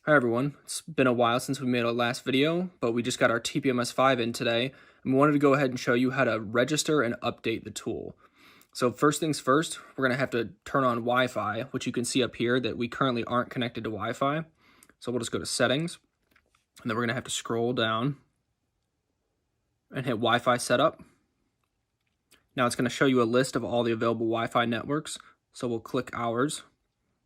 Hi everyone, it's been a while since we made our last video, but we just got our TPMS5 in today, and we wanted to go ahead and show you how to register and update the tool. So first things first, we're going to have to turn on Wi-Fi, which you can see up here that we currently aren't connected to Wi-Fi. So we'll just go to Settings, and then we're going to have to scroll down and hit Wi-Fi Setup. Now it's going to show you a list of all the available Wi-Fi networks, so we'll click ours.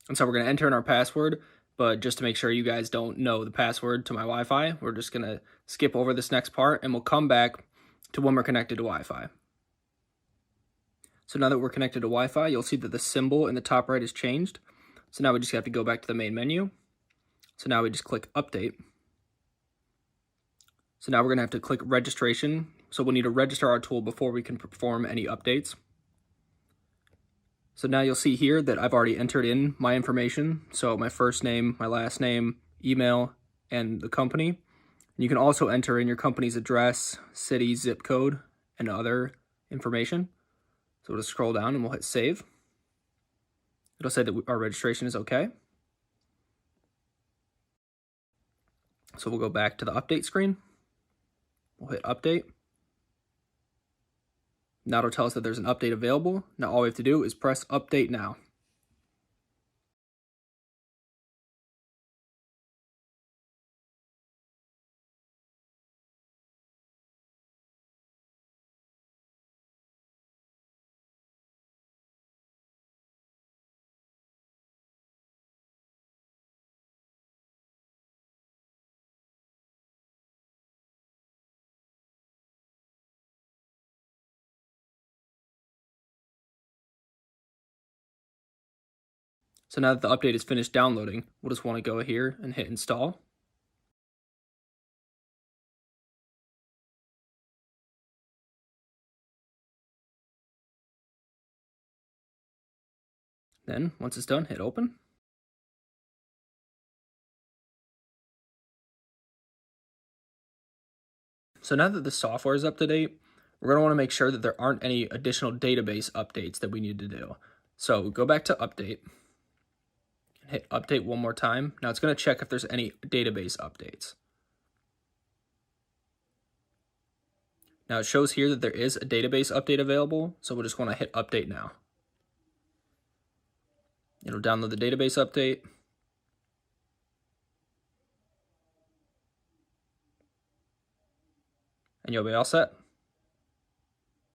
And so we're going to enter in our password, but just to make sure you guys don't know the password to my Wi-Fi, we're just going to skip over this next part and we'll come back to when we're connected to Wi-Fi. So now that we're connected to Wi-Fi, you'll see that the symbol in the top right has changed. So now we just have to go back to the main menu. So now we just click Update. So now we're going to have to click Registration. So we'll need to register our tool before we can perform any updates. So now you'll see here that I've already entered in my information. So my first name, my last name, email, and the company. And you can also enter in your company's address, city, zip code, and other information. So we'll just scroll down and we'll hit save. It'll say that our registration is okay. So we'll go back to the update screen. We'll hit update. Now it'll tell us that there's an update available. Now all we have to do is press update now. So now that the update is finished downloading, we'll just want to go here and hit install. Then, once it's done, hit open. So now that the software is up to date, we're going to want to make sure that there aren't any additional database updates that we need to do. So go back to update, and hit update one more time. Now it's going to check if there's any database updates. Now it shows here that there is a database update available, so we'll just want to hit update now. It'll download the database update. And you'll be all set.